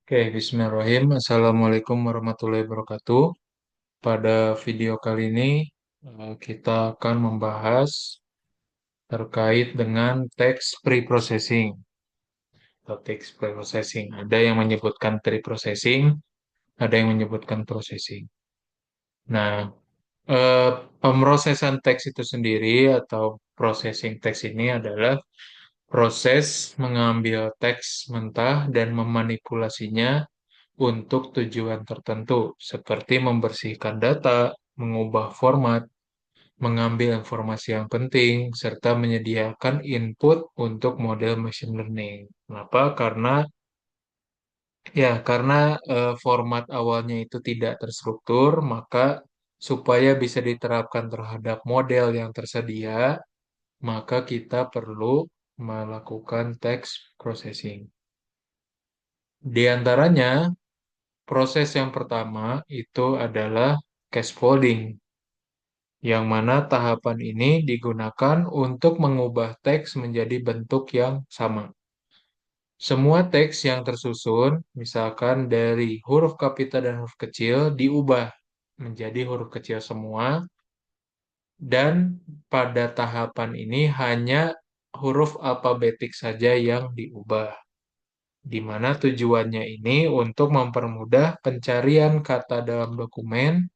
Oke, Bismillahirrahmanirrahim. Assalamualaikum warahmatullahi wabarakatuh. Pada video kali ini, kita akan membahas terkait dengan text preprocessing atau text preprocessing. Ada yang menyebutkan preprocessing, ada yang menyebutkan processing. Nah, eh, pemrosesan teks itu sendiri atau processing teks ini adalah proses mengambil teks mentah dan memanipulasinya untuk tujuan tertentu, seperti membersihkan data, mengubah format, mengambil informasi yang penting, serta menyediakan input untuk model machine learning. Kenapa? Karena format awalnya itu tidak terstruktur, maka supaya bisa diterapkan terhadap model yang tersedia, maka kita perlu melakukan text processing. Di antaranya, proses yang pertama itu adalah scaffolding, yang mana tahapan ini digunakan untuk mengubah teks menjadi bentuk yang sama. Semua teks yang tersusun, misalkan dari huruf kapital dan huruf kecil, diubah menjadi huruf kecil semua, dan pada tahapan ini hanya huruf alfabetik saja yang diubah, di mana tujuannya ini untuk mempermudah pencarian kata dalam dokumen.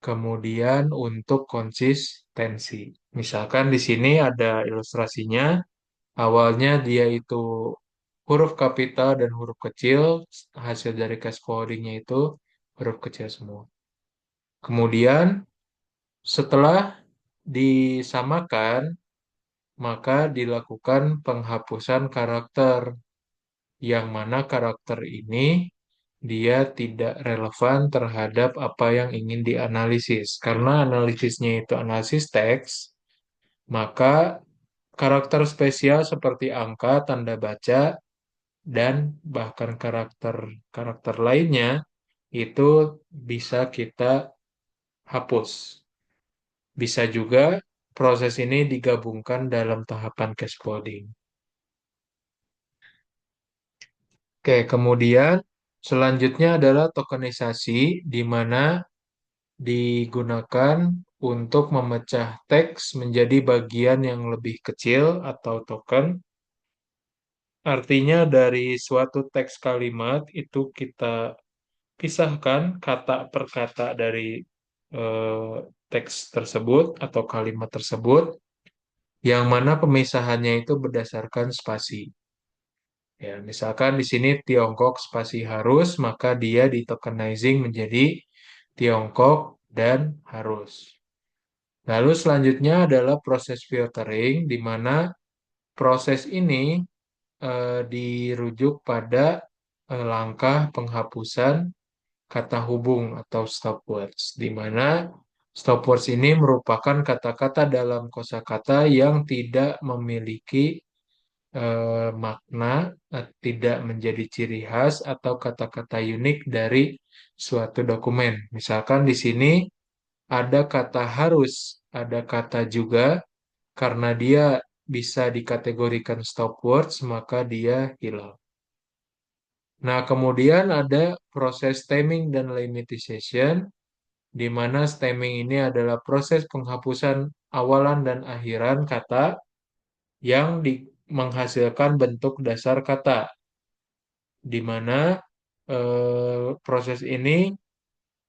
Kemudian untuk konsistensi. Misalkan di sini ada ilustrasinya, awalnya dia itu huruf kapital dan huruf kecil, hasil dari cascodingnya itu huruf kecil semua. Kemudian setelah disamakan, maka dilakukan penghapusan karakter, yang mana karakter ini dia tidak relevan terhadap apa yang ingin dianalisis. Karena analisisnya itu analisis teks, maka karakter spesial seperti angka, tanda baca, dan bahkan karakter lainnya itu bisa kita hapus. Bisa juga proses ini digabungkan dalam tahapan cascoding. Oke, kemudian selanjutnya adalah tokenisasi, di mana digunakan untuk memecah teks menjadi bagian yang lebih kecil atau token. Artinya dari suatu teks kalimat itu kita pisahkan kata per kata dari eh, teks tersebut atau kalimat tersebut, yang mana pemisahannya itu berdasarkan spasi. Ya, misalkan di sini Tiongkok spasi harus, maka dia di tokenizing menjadi Tiongkok dan harus. Lalu selanjutnya adalah proses filtering, di mana proses ini dirujuk pada langkah penghapusan kata hubung atau stop words, di mana stop words ini merupakan kata-kata dalam kosakata yang tidak memiliki makna, tidak menjadi ciri khas atau kata-kata unik dari suatu dokumen. Misalkan di sini ada kata harus, ada kata juga, karena dia bisa dikategorikan stop words, maka dia hilang. Nah, kemudian ada proses stemming dan lemmatization, di mana stemming ini adalah proses penghapusan awalan dan akhiran kata yang menghasilkan bentuk dasar kata, di mana proses ini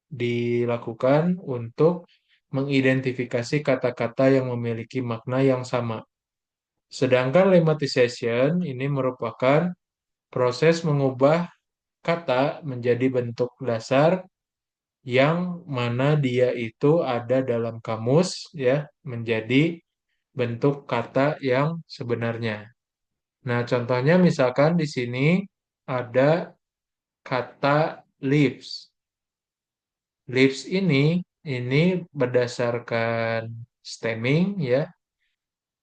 dilakukan untuk mengidentifikasi kata-kata yang memiliki makna yang sama. Sedangkan lemmatization ini merupakan proses mengubah kata menjadi bentuk dasar yang mana dia itu ada dalam kamus, ya, menjadi bentuk kata yang sebenarnya. Nah, contohnya misalkan di sini ada kata lips. Lips ini berdasarkan stemming, ya,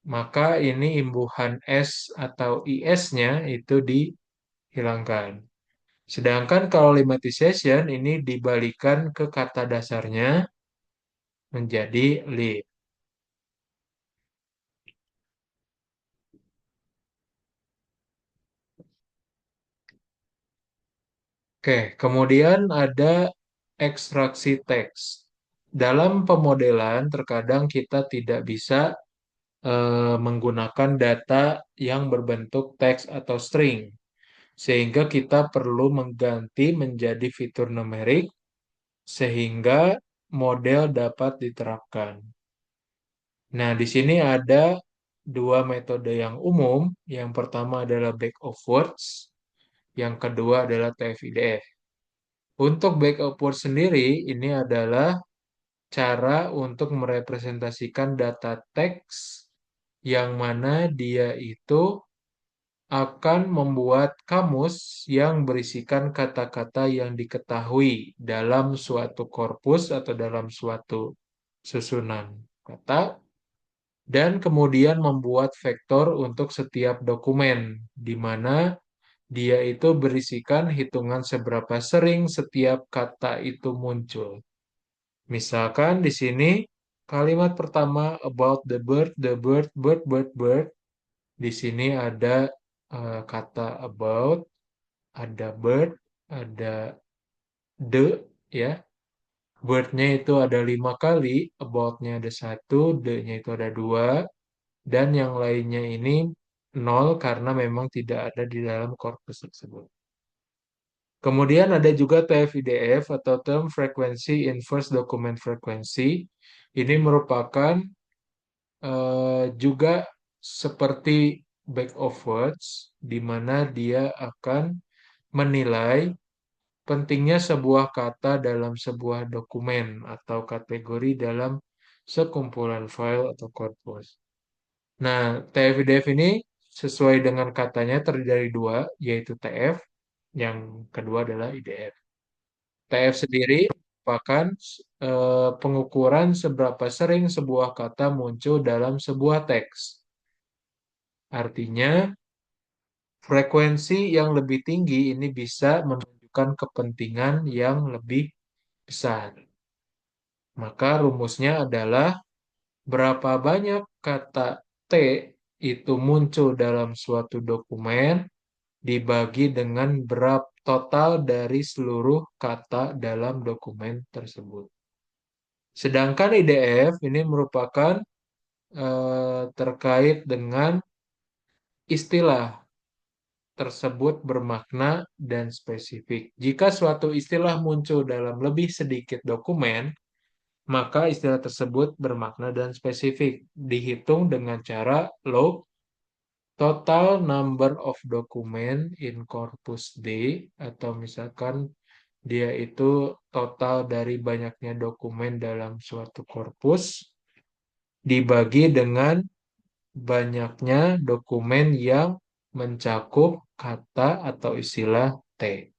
maka ini imbuhan s atau is-nya itu dihilangkan. Sedangkan kalau lemmatization ini dibalikan ke kata dasarnya menjadi lip. Oke, kemudian ada ekstraksi teks. Dalam pemodelan, terkadang kita tidak bisa menggunakan data yang berbentuk teks atau string, sehingga kita perlu mengganti menjadi fitur numerik sehingga model dapat diterapkan. Nah, di sini ada dua metode yang umum. Yang pertama adalah back of words, yang kedua adalah TF-IDF. Untuk back of words sendiri, ini adalah cara untuk merepresentasikan data teks yang mana dia itu akan membuat kamus yang berisikan kata-kata yang diketahui dalam suatu korpus atau dalam suatu susunan kata, dan kemudian membuat vektor untuk setiap dokumen, di mana dia itu berisikan hitungan seberapa sering setiap kata itu muncul. Misalkan di sini kalimat pertama about the bird, bird, bird, bird. Di sini ada kata about, ada bird, ada the, ya. Bird-nya itu ada 5 kali, about-nya ada satu, the-nya itu ada dua, dan yang lainnya ini nol karena memang tidak ada di dalam korpus tersebut. Kemudian ada juga TF-IDF atau Term Frequency Inverse Document Frequency. Ini merupakan juga seperti back of words, di mana dia akan menilai pentingnya sebuah kata dalam sebuah dokumen atau kategori dalam sekumpulan file atau korpus. Nah, TF-IDF ini sesuai dengan katanya terdiri dari dua, yaitu TF, yang kedua adalah IDF. TF sendiri merupakan pengukuran seberapa sering sebuah kata muncul dalam sebuah teks. Artinya, frekuensi yang lebih tinggi ini bisa menunjukkan kepentingan yang lebih besar. Maka rumusnya adalah berapa banyak kata T itu muncul dalam suatu dokumen dibagi dengan berapa total dari seluruh kata dalam dokumen tersebut. Sedangkan IDF ini merupakan terkait dengan istilah tersebut bermakna dan spesifik. Jika suatu istilah muncul dalam lebih sedikit dokumen, maka istilah tersebut bermakna dan spesifik. Dihitung dengan cara log total number of document in corpus D, atau misalkan dia itu total dari banyaknya dokumen dalam suatu korpus dibagi dengan banyaknya dokumen yang mencakup kata atau istilah T.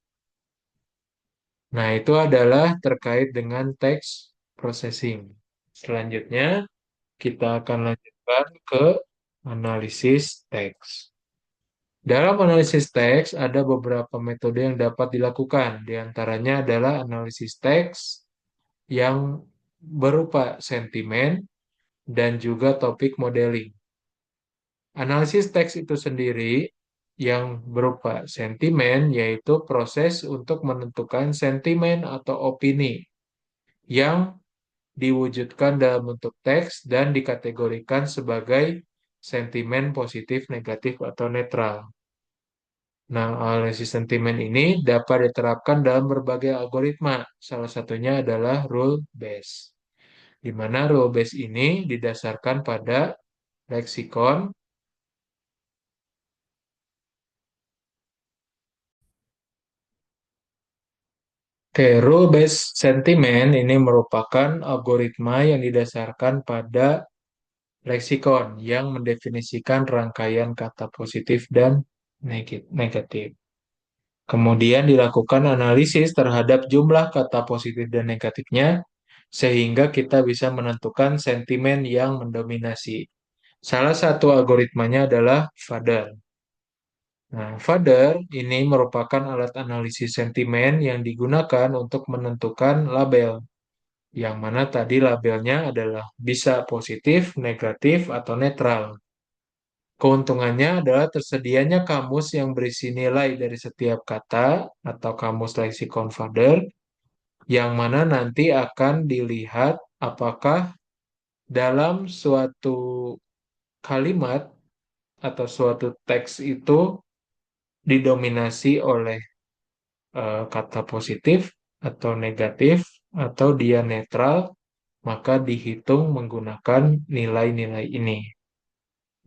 Nah, itu adalah terkait dengan text processing. Selanjutnya, kita akan lanjutkan ke analisis teks. Dalam analisis teks, ada beberapa metode yang dapat dilakukan. Di antaranya adalah analisis teks yang berupa sentimen dan juga topik modeling. Analisis teks itu sendiri yang berupa sentimen, yaitu proses untuk menentukan sentimen atau opini yang diwujudkan dalam bentuk teks dan dikategorikan sebagai sentimen positif, negatif, atau netral. Nah, analisis sentimen ini dapat diterapkan dalam berbagai algoritma. Salah satunya adalah rule base, di mana rule base ini didasarkan pada leksikon. Oke, rule-based sentiment ini merupakan algoritma yang didasarkan pada leksikon yang mendefinisikan rangkaian kata positif dan negatif. Kemudian dilakukan analisis terhadap jumlah kata positif dan negatifnya, sehingga kita bisa menentukan sentimen yang mendominasi. Salah satu algoritmanya adalah FADER. Nah, FADER ini merupakan alat analisis sentimen yang digunakan untuk menentukan label, yang mana tadi labelnya adalah bisa positif, negatif, atau netral. Keuntungannya adalah tersedianya kamus yang berisi nilai dari setiap kata atau kamus leksikon fodder yang mana nanti akan dilihat apakah dalam suatu kalimat atau suatu teks itu didominasi oleh kata positif atau negatif atau dia netral, maka dihitung menggunakan nilai-nilai ini.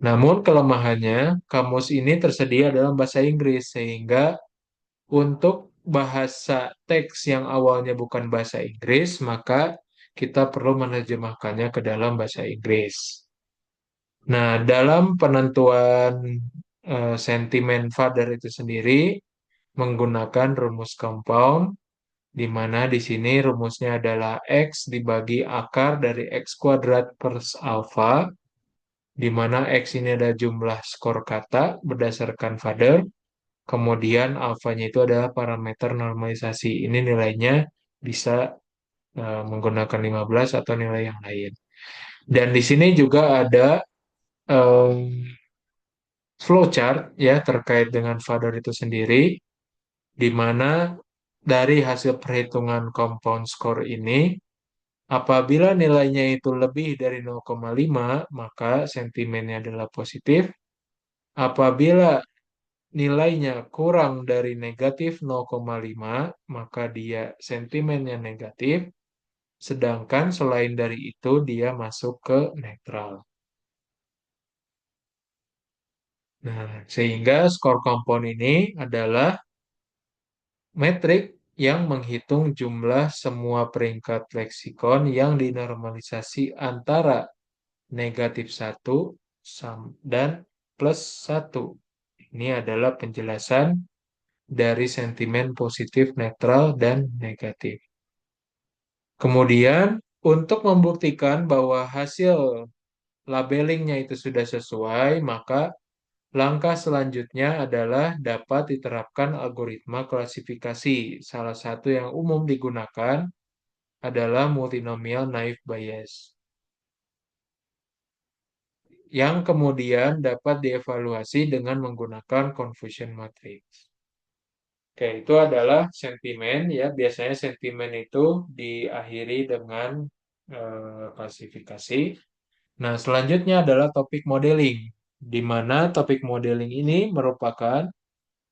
Namun kelemahannya, kamus ini tersedia dalam bahasa Inggris sehingga untuk bahasa teks yang awalnya bukan bahasa Inggris, maka kita perlu menerjemahkannya ke dalam bahasa Inggris. Nah, dalam penentuan sentimen father itu sendiri menggunakan rumus compound, di mana di sini rumusnya adalah X dibagi akar dari X kuadrat per alfa, di mana X ini ada jumlah skor kata berdasarkan father, kemudian alfanya itu adalah parameter normalisasi. Ini nilainya bisa menggunakan 15 atau nilai yang lain. Dan di sini juga ada em, flowchart ya terkait dengan father itu sendiri, di mana dari hasil perhitungan compound score ini, apabila nilainya itu lebih dari 0,5, maka sentimennya adalah positif. Apabila nilainya kurang dari negatif 0,5, maka dia sentimennya negatif. Sedangkan selain dari itu, dia masuk ke netral. Nah, sehingga skor compound ini adalah metrik yang menghitung jumlah semua peringkat leksikon yang dinormalisasi antara -1 dan +1. Ini adalah penjelasan dari sentimen positif, netral, dan negatif. Kemudian, untuk membuktikan bahwa hasil labelingnya itu sudah sesuai, maka langkah selanjutnya adalah dapat diterapkan algoritma klasifikasi. Salah satu yang umum digunakan adalah multinomial naive Bayes, yang kemudian dapat dievaluasi dengan menggunakan confusion matrix. Oke, itu adalah sentimen ya. Biasanya sentimen itu diakhiri dengan klasifikasi. Nah, selanjutnya adalah topik modeling, di mana topik modeling ini merupakan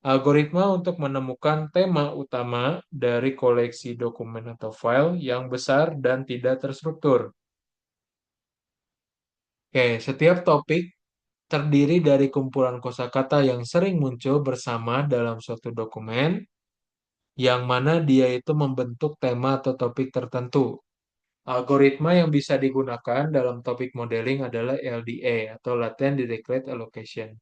algoritma untuk menemukan tema utama dari koleksi dokumen atau file yang besar dan tidak terstruktur. Oke, setiap topik terdiri dari kumpulan kosakata yang sering muncul bersama dalam suatu dokumen, yang mana dia itu membentuk tema atau topik tertentu. Algoritma yang bisa digunakan dalam topik modeling adalah LDA atau Latent Directed Allocation.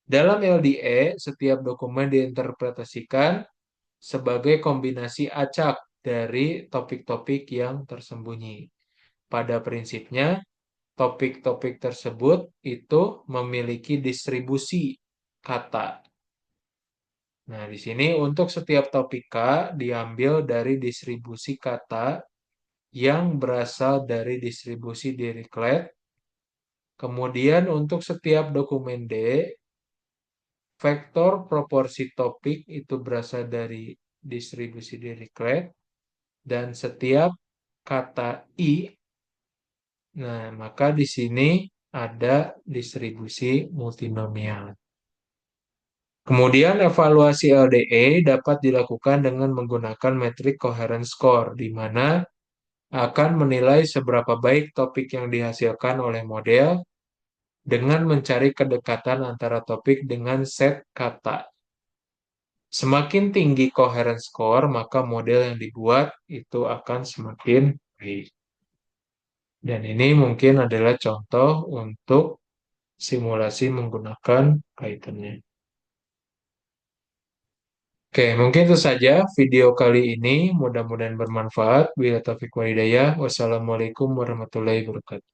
Dalam LDA, setiap dokumen diinterpretasikan sebagai kombinasi acak dari topik-topik yang tersembunyi. Pada prinsipnya, topik-topik tersebut itu memiliki distribusi kata. Nah, di sini untuk setiap topik K diambil dari distribusi kata yang berasal dari distribusi Dirichlet. Kemudian untuk setiap dokumen D, vektor proporsi topik itu berasal dari distribusi Dirichlet. Dan setiap kata I, nah maka di sini ada distribusi multinomial. Kemudian evaluasi LDE dapat dilakukan dengan menggunakan metrik coherence score, di mana akan menilai seberapa baik topik yang dihasilkan oleh model dengan mencari kedekatan antara topik dengan set kata. Semakin tinggi coherence score, maka model yang dibuat itu akan semakin baik. Dan ini mungkin adalah contoh untuk simulasi menggunakan Python-nya. Oke, mungkin itu saja video kali ini. Mudah-mudahan bermanfaat. Bila taufik walhidayah. Wassalamualaikum warahmatullahi wabarakatuh.